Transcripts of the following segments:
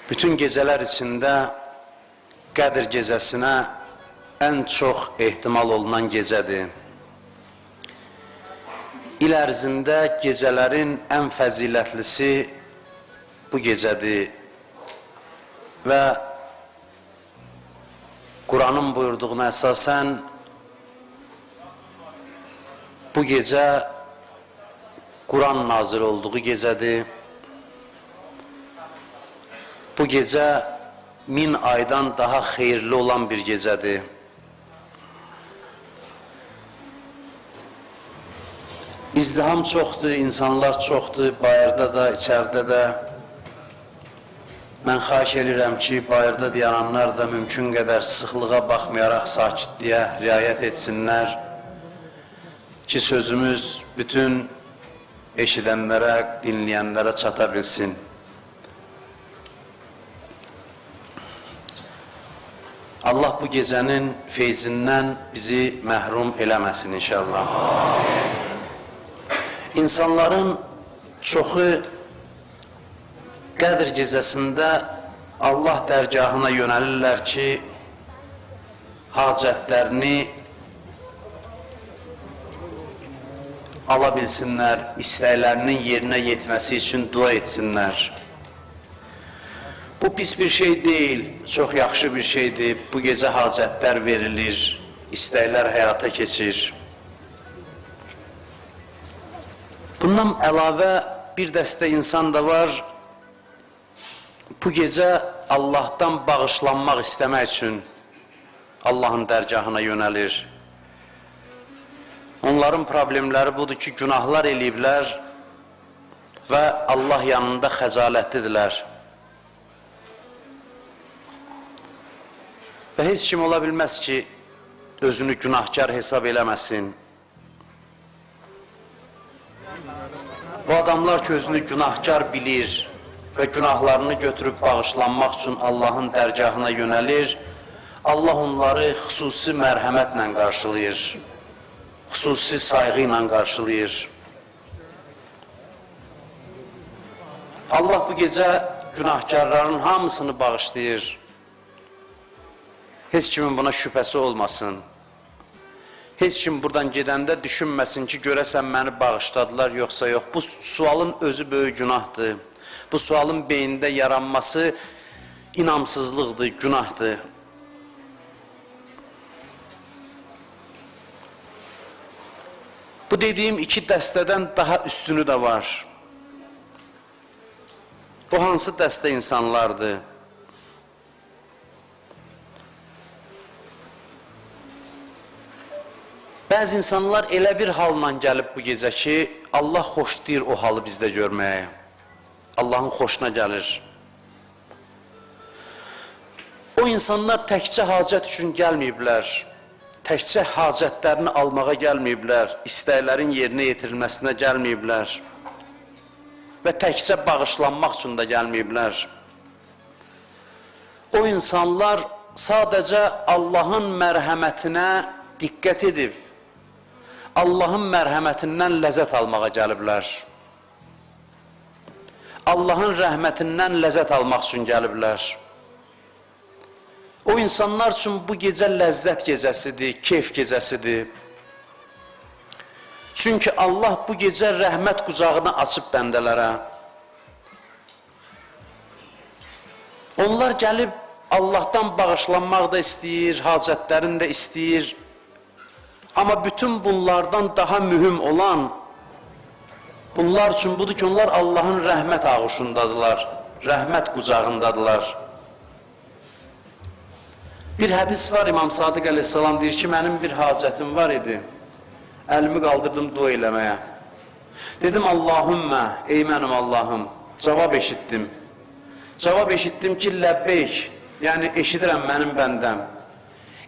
Bütün geceler içinde Qədir gecesine en çok ehtimal olunan gecedir. İl ərzində gecelerin en fəzilətlisi bu gecedir ve Kur'an'ın buyurduğuna esasen bu gece Kur'an nazil olduğu gecedir. Bu gece 1000 aydan daha hayırlı olan bir gecedir. İzdiham çoxdur, insanlar çoxdur, bayırda da, içeride de. Mən xahiş edirəm ki, bayırda dayananlar da mümkün qədər sıxlığa baxmayaraq sakitliyə riayət etsinlər ki, sözümüz bütün eşidənlərə, dinləyənlərə çata bilsin. Allah bu gecenin feyzindən bizi məhrum eləməsin inşallah. İnsanların çoxu Qədir gecəsində Allah dərgahına yönəlirlər ki, hacətlərini ala bilsinlər, istəklərinin yerinə yetməsi üçün dua etsinlər. Bu pis bir şey değil, çok yaxşı bir şeydir. Bu gece hacətlər verilir, istəklər həyata keçir. Bundan əlavə bir dəstə insan da var, bu gece Allah'tan bağışlanmaq istəmək üçün Allah'ın dərgahına yönəlir. Onların problemləri budur ki, günahlar eləyiblər və Allah yanında xəcalətlidirlər. Və heç kim ola bilməz ki, özünü günahkar hesab eləməsin. Bu adamlar ki, özünü günahkar bilir və günahlarını götürüb bağışlanmaq üçün Allah'ın dərgahına yönəlir. Allah onları xüsusi mərhəmətlə qarşılayır, xüsusi sayğı ilə qarşılayır. Allah bu gecə günahkarların hamısını bağışlayır. Heç kimin buna şübhəsi olmasın. Heç kim buradan gedəndə düşünməsin ki, görəsən məni bağışladılar, yoxsa yox. Bu sualın özü böyük günahdır. Bu sualın beyində yaranması inamsızlıqdır, günahdır. Bu dediyim iki dəstədən daha üstünü də var. Bu hansı dəstə insanlardır? Bəzi insanlar elə bir halla gəlib bu gecə ki, Allah xoşlayır o halı bizdə görməyə. Allahın xoşuna gəlir. O insanlar təkcə hacət üçün gəlməyiblər, təkcə hacətlərini almağa gəlməyiblər, istəklərin yerinə yetirilməsinə gəlməyiblər və təkcə bağışlanmaq üçün də gəlməyiblər. O insanlar sadəcə Allahın mərhəmətinə diqqət edib, Allahın mərhəmətindən ləzzət almağa gəliblər. Allahın rəhmətindən ləzzət almaq üçün gəliblər. O insanlar üçün bu gecə ləzzət gecəsidir, keyf gecəsidir. Çünki Allah bu gecə rəhmət qucağını açıb bəndələrə. Onlar gəlib Allah'tan bağışlanmaq da istəyir, hacətlərini də istəyir. Ama bütün bunlardan daha mühüm olan, bunlar üçün budur ki, onlar Allah'ın rəhmət ağuşundadılar, rəhmət qucağındadılar. Bir hədis var, İmam Sadiq Aleyhisselam deyir ki, mənim bir hacətim var idi, əlimi qaldırdım dua eləməyə. Dedim, Allahümmə, ey mənim Allahım, cavab eşitdim. Cavab eşitdim ki, ləbbeyk, yəni eşidirəm mənim bəndəm.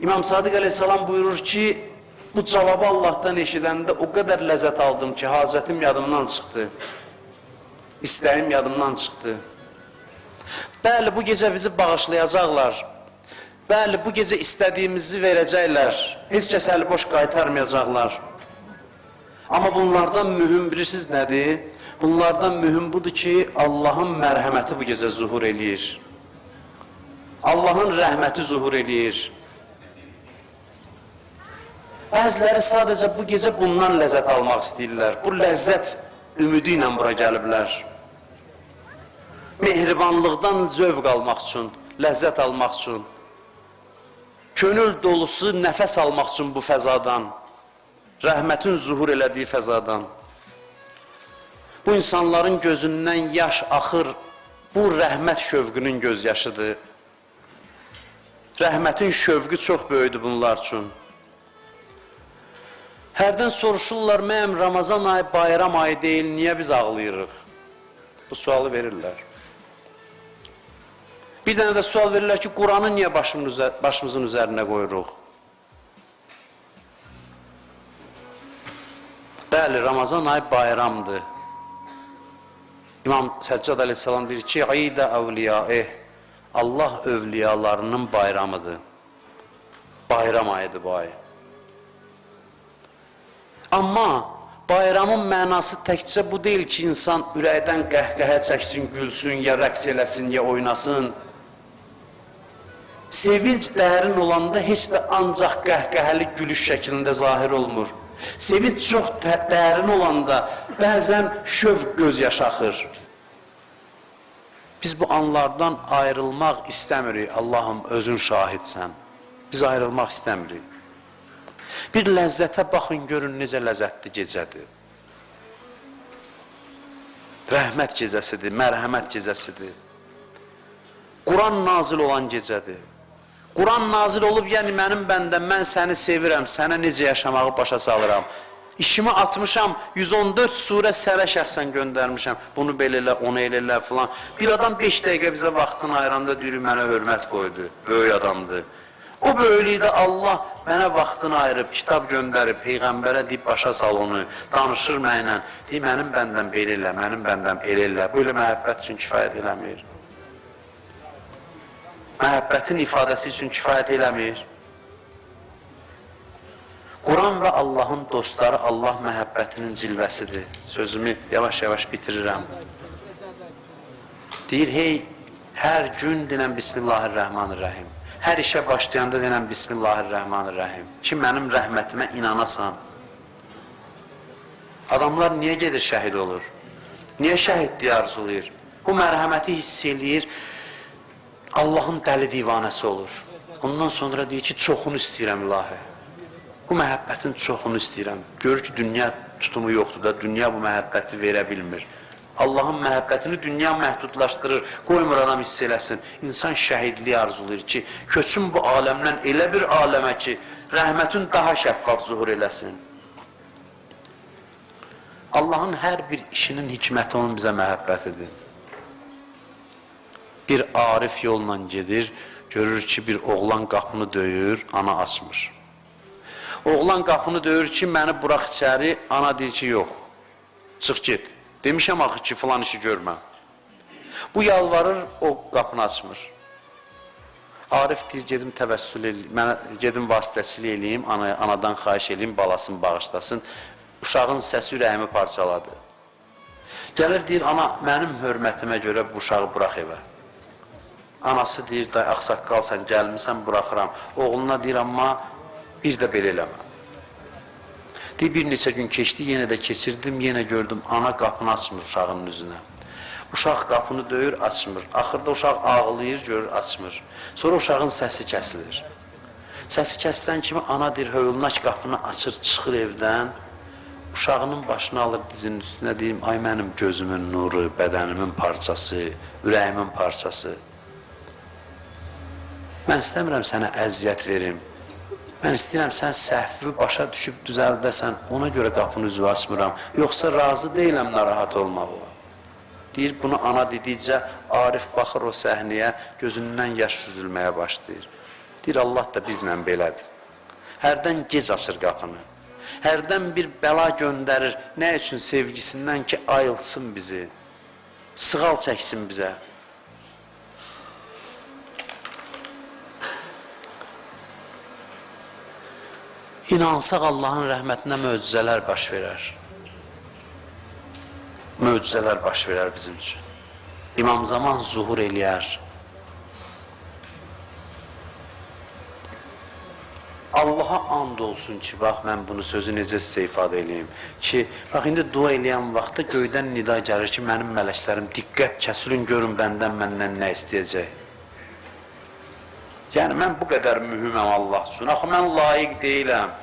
İmam Sadiq Aleyhisselam buyurur ki, bu cavabı Allah'tan eşidəndə o qədər ləzzət aldım ki, hacətim yadımdan çıxdı. İstəyim yadımdan çıxdı. Bəli, bu gecə bizi bağışlayacaqlar. Bəli, bu gecə istədiyimizi verəcəklər. Heç kəs əli boş qaytarmayacaqlar. Amma bunlardan mühüm bilirsiniz nədir? Bunlardan mühüm budur ki, Allah'ın mərhəməti bu gecə zuhur eləyir. Allahın rəhməti zuhur eləyir. Bəziləri sadəcə bu gecə bundan ləzzət almaq istəyirlər. Bu ləzzət ümidi ilə bura gəliblər. Mehribanlıqdan zövq almaq üçün, ləzzət almaq üçün, könül dolusu nəfəs almaq üçün bu fəzadan, rəhmətin zuhur elədiyi fəzadan. Bu insanların gözündən yaş axır, bu rəhmət şövqünün gözyaşıdır. Rəhmətin şövqü çox böyüdür bunlar üçün. Hərdən soruşurlar, məyəm Ramazan ayı bayram ayı deyil, niyə biz ağlayırıq? Bu sualı verirlər. Bir dənə də sual verirlər ki, Quranı niyə başımızın üzərinə qoyuruq? Bəli, Ramazan ayı bayramdır. İmam Səccad aleyhissalam deyir ki, İdə əvliyaih, Allah övliyalarının bayramıdır. Bayram ayıdır bu ay. Amma bayramın mənası təkcə bu deyil ki, insan ürəkdən qəhqəhə çəksin, gülsün, ya rəqs eləsin, ya oynasın. Sevinç dərin olanda heç də ancaq qəhqəhəli gülüş şəklində zahir olmur. Sevinç çox dərin olanda bəzən şövq göz yaşaxır. Biz bu anlardan ayrılmaq istəmirik, Allahım özün şahidsən. Biz ayrılmaq istəmirik. Bir ləzzətə baxın, görün necə ləzzətli gecədir. Rəhmət gecəsidir, mərhəmət gecəsidir. Quran nazil olan gecədir. Quran nazil olub, yəni mənim bəndəm, mən səni sevirəm, sənə necə yaşamağı başa salıram. İşimi atmışam, 114 surə sənə şəxsən göndərmişəm. Bunu belə elə, onu elə elə filan. Bir adam 5 dəqiqə bizə vaxtını ayıranda deyir, mənə hörmət qoydu, böyük adamdır. O böyüklükdə Allah mənə vaxtını ayırıb, kitab göndərib, Peyğəmbərə deyib başa sal onu, danışır mənlə, deyir, mənim bəndəm belə elə, mənim bəndəm elə elə. Böyle məhəbbət üçün kifayət eləmir. Məhəbbətin ifadəsi üçün kifayət eləmir. Quran və Allahın dostları Allah məhəbbətinin cilvəsidir. Sözümü yavaş-yavaş bitirirəm. Deyir, hey, hər gün denən Bismillahirrahmanirrahim. Hər işə başlayanda denən Bismillahirrahmanirrahim. Ki, mənim rəhmətimə inanasan. Adamlar niyə gedir şəhid olur? Niyə şəhidliyi arzulayır? Bu mərhəməti hiss eləyir, Allahın dəli divanəsi olur. Ondan sonra deyir ki, çoxunu istəyirəm ilahi. Bu məhəbbətin çoxunu istəyirəm. Görür ki, dünya tutumu yoxdur da, dünya bu məhəbbəti verə bilmir. Allahın məhəbbətini dünya məhdudlaşdırır, qoymur adam hiss eləsin. İnsan şəhidliyi arzulayır ki, köçün bu aləmdən elə bir aləmə ki, rəhmətin daha şəffaf zuhur eləsin. Allahın hər bir işinin hikməti onun bizə məhəbbətidir. Bir arif yolla gedir, görür ki, bir oğlan qapını döyür, ana açmır. Oğlan qapını döyür ki, məni burax içəri, ana deyir ki, yox, çıx get. Demişəm axı ki, filan işi görmə. Bu yalvarır, o qapını açmır. Arif deyir, gedim təvəssül eləyim, mən gedim vasitəçilik eləyim, anadan xahiş eləyim, balasını bağışlasın. Uşağın səsi ürəyimi parçaladı. Gəlir, deyir, ana, mənim hörmətimə görə bu uşağı burax evə. Anası deyir, day, ağsaqqalsan, gəlmirsən, buraxıram. Oğluna deyir, amma bir də belə eləmə. Deyir, bir neçə gün keçdi, yenə də keçirdim, yenə gördüm, ana qapını açmır uşağının üzünə. Uşaq qapını döyür, açmır. Axırda uşaq ağlayır, görür, açmır. Sonra uşağın səsi kəsilir. Səsi kəsilən kimi ana deyir, hövülnaç qapını açır, çıxır evdən. Uşağının başını alır dizinin üstünə, deyim, ay mənim gözümün nuru, bədənimin parçası, ürəyimin parçası. Mən istəmirəm sənə əziyyət verim. Mən istəyirəm, sən səhvi başa düşüb düzəldəsən, ona görə qapını üzvü açmıram. Yoxsa razı deyiləm narahat olmağa. Deyir, bunu ana dedikcə, Arif baxır o səhnəyə, gözündən yaş süzülməyə başlayır. Deyir, Allah da bizlə belədir. Hərdən gec açır qapını. Hərdən bir bəla göndərir, nə üçün sevgisindən ki, ayılsın bizi, sığal çəksin bizə. İnansaq Allahın rəhmətinə möcüzələr baş verər. Möcüzələr baş verər bizim üçün. İmam zaman zuhur eləyər. Allaha and olsun ki, bax, mən bunu sözü necə sizə ifadə edeyim ki, bax, indi dua eləyən vaxtda göydən nida gəlir ki, mənim mələklərim, diqqət kəsilin, görün məndən nə istəyəcək. Yəni, mən bu qədər mühüməm Allah üçün, axı, mən layiq deyiləm.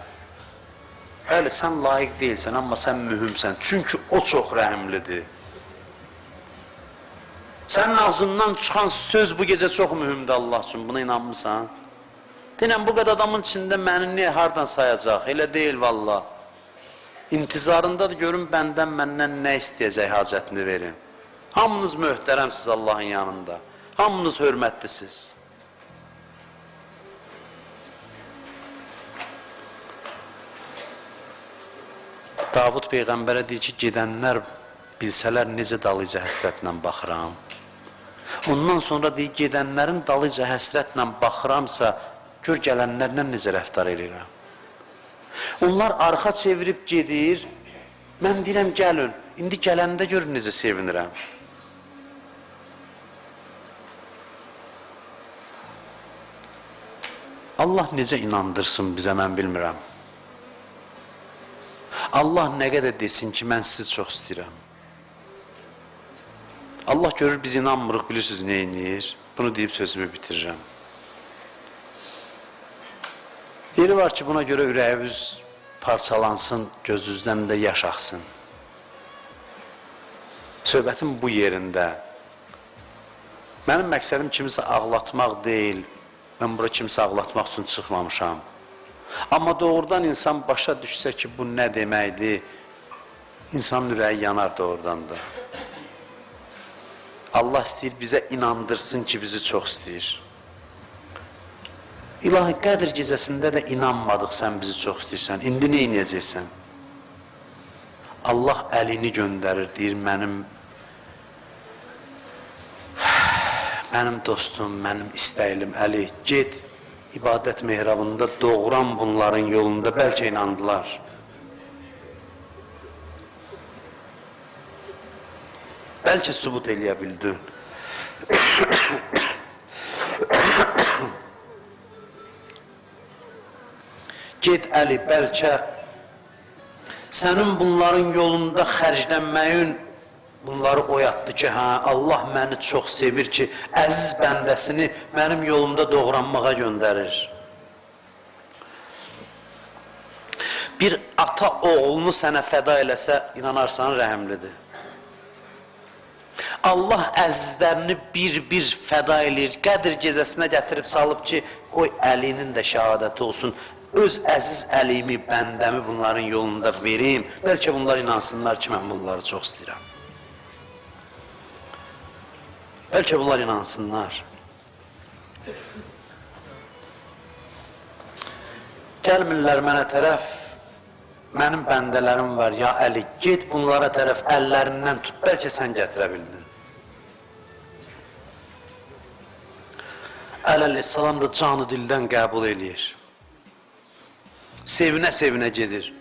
Bəli, sən layiq deyilsən, amma sən mühümsən, çünki o çox rəhimlidir. Sənin ağzından çıxan söz bu gecə çox mühümdür Allah üçün, buna inanmısan? Deyiləm, bu qədər adamın içində məni niyə, hardan sayacaq? Elə deyil, valla. İntizarındadır, görün, məndən nə istəyəcək, hacətini verin. Hamınız möhtərəmsiz Allahın yanında. Hamınız hörmətlisiniz. Davud Peyğəmbərə deyir ki, gedənlər bilsələr necə dalıca həsrətlə baxıram. Ondan sonra deyir, gedənlərin dalıca həsrətlə baxıramsa, gör gələnlərlə necə rəftar edirəm. Onlar arxa çevirib gedir, mən deyirəm, gəlin, indi gələndə görün necə sevinirəm. Allah necə inandırsın bizə, mən bilmirəm. Allah nə qədər desin ki, mən sizi çox istəyirəm. Allah görür, biz inanmırıq, bilirsiniz nə inir? Bunu deyib sözümü bitirirəm. Yeri var ki, buna görə ürəyiniz parçalansın, gözünüzdən də yaş axsın. Söhbətin bu yerində. Mənim məqsədim kimisə ağlatmaq deyil, mən bura kimisə ağlatmaq üçün çıxmamışam. Amma doğrudan insan başa düşsə ki, bu nə deməkdir, insanın ürəyi yanar doğrudan da. Allah istəyir, bizə inandırsın ki, bizi çox istəyir. İlahi Qədr gecəsində də inanmadıq, sən bizi çox istəyirsən. İndi nə inəyəcəksən? Allah əlini göndərir, deyir, mənim dostum, mənim istəylim Əli, get, ibadət mehrabında doğuran bunların yolunda, bəlkə inandılar. Bəlkə sübut eləyə bildin. Get Əli, bəlkə sənin bunların yolunda xərclənməyin bunları oyatdı ki, hə, Allah məni çox sevir ki, əziz bəndəsini mənim yolumda doğranmağa göndərir. Bir ata oğlunu sənə fəda eləsə, inanarsan, rəhimlidir. Allah əzizlərini bir-bir fəda eləyir, Qədr gecəsinə gətirib salıb ki, qoy Əlinin də şəhadəti olsun, öz əziz Əlimi, bəndəmi bunların yolunda verim, bəlkə bunlar inansınlar ki, mən bunları çox istəyirəm. Bəlkə bunlar inansınlar. Gəlmirlər mənə tərəf, mənim bəndələrim var, ya Əli, get bunlara tərəf əllərindən tut, bəlkə sən gətirə bildin. Əleyhissalam da canı dildən qəbul eləyir. Sevinə-sevinə gedir.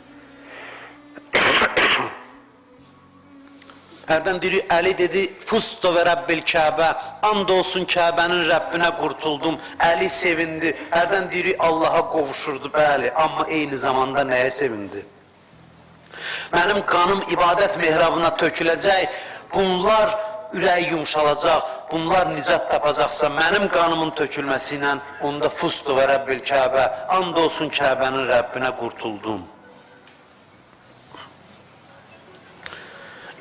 Hərdən deyir, Əli dedi, Fusto və Rəbbil Kəbə, and olsun Kəbənin Rəbbinə qurtuldum. Əli sevindi. Hərdən deyir, Allaha qovuşurdu, bəli, amma eyni zamanda nəyə sevindi? Mənim qanım ibadət mehrabına töküləcək, bunlar ürəyi yumşalacaq, bunlar nicat tapacaqsa, mənim qanımın tökülməsi ilə onda Fusto və Rəbbil Kəbə, and olsun Kəbənin Rəbbinə qurtuldum.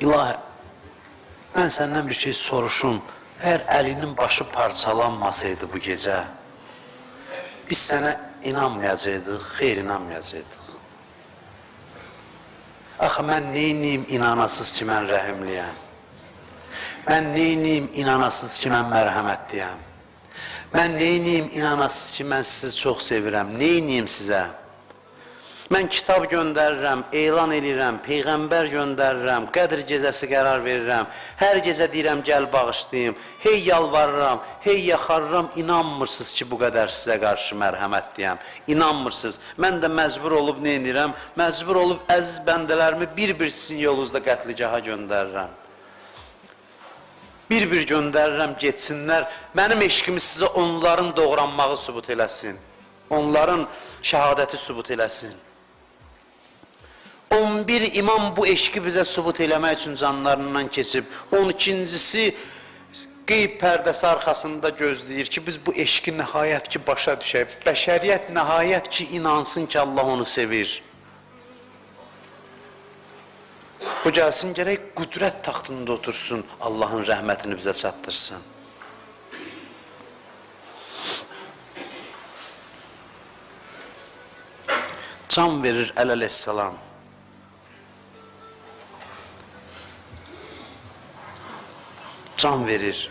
İlahi, mən səndən bir şey soruşum, əgər Əlinin başı parçalanmasaydı bu gecə, biz sənə inanmayacaqdıq, xeyr inanmayacaqdıq. Axı, mən neyniyim inanasız ki, mən rəhimliyəm? Mən neyniyim inanasız ki, mən mərhəmətliyəm? Mən neyniyim inanasız ki, mən sizi çox sevirəm? Neyniyim sizə? Mən kitab göndərirəm, elan edirəm, Peyğəmbər göndərirəm, Qədr gecəsi qərar verirəm, hər gecə deyirəm, gəl bağışlayayım, hey yalvarıram, hey yaxarıram, inanmırsınız ki, bu qədər sizə qarşı mərhəmətliyəm, inanmırsınız. Mən də məcbur olub nə edirəm? Məcbur olub əziz bəndələrimi bir-bir sizin yolunuzda qətligaha göndərirəm. Bir-bir göndərirəm, getsinlər, mənim eşqimi sizə onların doğranmağı sübut eləsin. onların şəhadəti sübut eləsin. 11 imam bu eşqi bizə sübut eləmək üçün canlarından keçib. 12-cisi qeyb pərdəsi arxasında gözləyir ki, biz bu eşqi nəhayət ki başa düşək. Bəşəriyyət nəhayət ki inansın ki, Allah onu sevir. O gəlsin gərək qüdrət taxtında otursun, Allahın rəhmətini bizə çatdırsın. Can verir əleyhissalam. Can verir.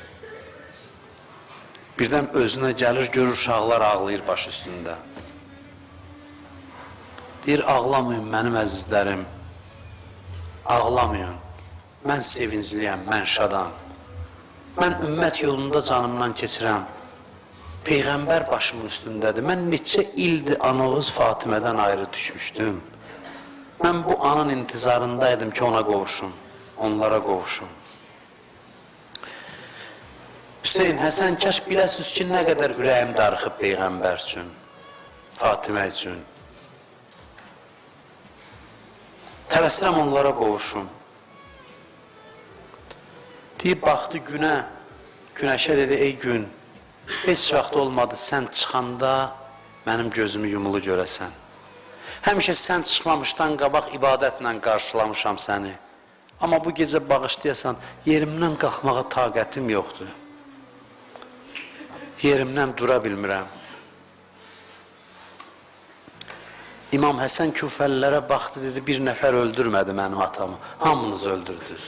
Birdən özünə gəlir, görür uşaqlar ağlayır baş üstündə. Deyir, ağlamayın mənim əzizlərim. Ağlamayın. Mən sevincliyəm, mən şadam. Mən ümmət yolunda canımdan keçirəm. Peyğəmbər başımın üstündədir. Mən neçə ildir Anoğuz Fatimədən ayrı düşmüşdüm. Mən bu anın intizarındaydım ki, ona qovuşum, onlara qovuşum. Hüseyin, Həsən, kəş biləsiniz ki, nə qədər ürəyim darıxıb Peyğəmbər üçün, Fatimə üçün. Tələsirəm onlara qovuşum. Deyib, baxdı günə, günəşə dedi, ey gün, heç vaxt olmadı, sən çıxanda mənim gözümü yumulu görəsən. Həmişə sən çıxmamışdan qabaq ibadətlə qarşılamışam səni. Amma bu gecə bağışlayasan, yerimdən qalxmağa taqətim yoxdur. Yerimdən dura bilmirəm. İmam Həsən Küfəlilərə baxdı, dedi, bir nəfər öldürmədi mənim atamı, hamınız öldürdünüz.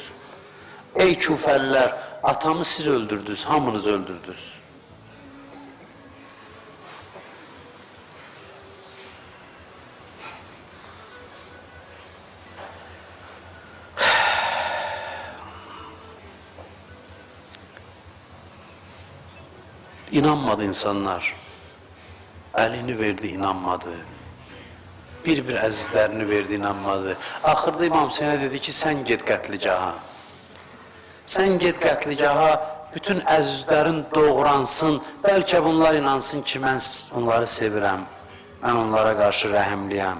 Ey Küfəlilər, atamı siz öldürdünüz, hamınız öldürdünüz. İnanmadı insanlar. Əlini verdi, inanmadı. Bir-bir əzizlərini verdi, inanmadı. Axırda İmam Hüseynə dedi ki, sən get qətligaha. Sən get qətligaha, bütün əzizlərin doğransın, bəlkə bunlar inansın ki, mən onları sevirəm, mən onlara qarşı rəhimliyəm.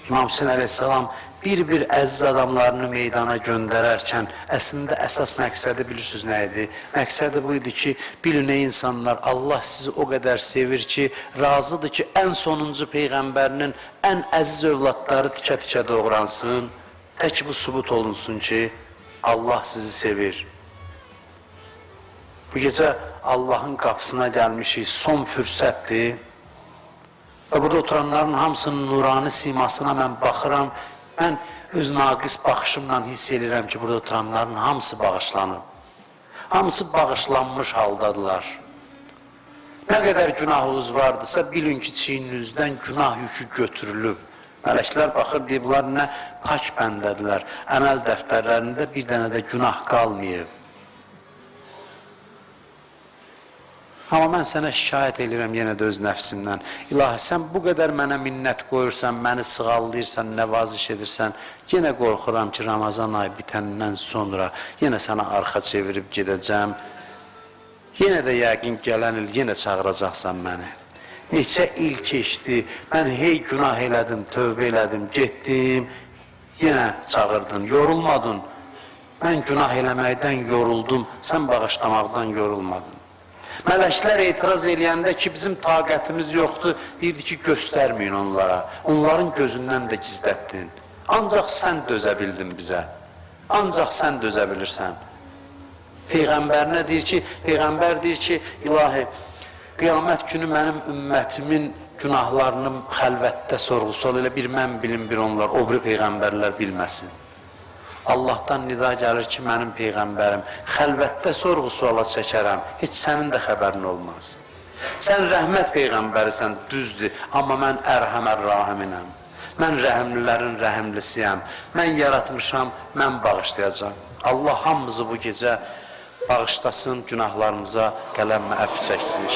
İmam Hüseyn əleyhissalam bir-bir əziz adamlarını meydana göndərərkən, əslində əsas məqsədi bilirsiniz nə idi? Məqsədi bu idi ki, bilin ey insanlar, Allah sizi o qədər sevir ki, razıdır ki, ən sonuncu Peyğəmbərinin ən əziz övladları tikə-tikə doğransın, tək bu sübut olunsun ki, Allah sizi sevir. Bu gecə Allahın qapısına gəlmişik, son fürsətdir. Və burada oturanların hamısının nurani simasına mən baxıram, mən öz naqis baxışımla hiss edirəm ki, burada oturanların hamısı bağışlanıb. Hamısı bağışlanmış haldadılar. Nə qədər günahınız vardısa, bilin ki, çiyninizdən günah yükü götürülüb. Mələklər baxır, deyib, bunlar nə kaç bəndədirlər. Əməl dəftərlərində bir dənə də günah qalmayıb. Amma mən sənə şikayət edirəm yenə də öz nəfsimdən. İlahi, sən bu qədər mənə minnət qoyursan, məni sığallayırsan, nəvaziş edirsən, yenə qorxuram ki, Ramazan ayı bitəndən sonra yenə sənə arxa çevirib gedəcəm. Yenə də yəqin gələn il yenə çağıracaqsan məni. Neçə il keçdi, mən hey günah elədim, tövbə elədim, getdim, yenə çağırdın, yorulmadın. Mən günah eləməkdən yoruldum, sən bağışlamaqdan yorulmadın. Mələklər etiraz eləyəndə ki, bizim taqətimiz yoxdur, deyirdi ki, göstərməyin onlara. Onların gözündən də gizlətdin. Ancaq sən dözə bildin bizə. Ancaq sən dözə bilirsən. Peyğəmbərinə deyir ki, Peyğəmbər deyir ki, ilahi, qiyamət günü mənim ümmətimin günahlarını xəlvətdə sorğu-sual elə bir mən bilim, bir onlar, o biri Peyğəmbərlər bilməsin. Allahdan nida gəlir ki, mənim Peyğəmbərim, xəlvətdə sorğu-suala çəkərəm, heç sənin də xəbərin olmaz. Sən rəhmət Peyğəmbərisən, düzdür, amma mən ərhəmər-rahiminəm. Mən rəhimlilərin rəhimlisiyəm, mən yaratmışam, mən bağışlayacam. Allah hamımızı bu gecə bağışlasın, günahlarımıza qələmə əf çəksin.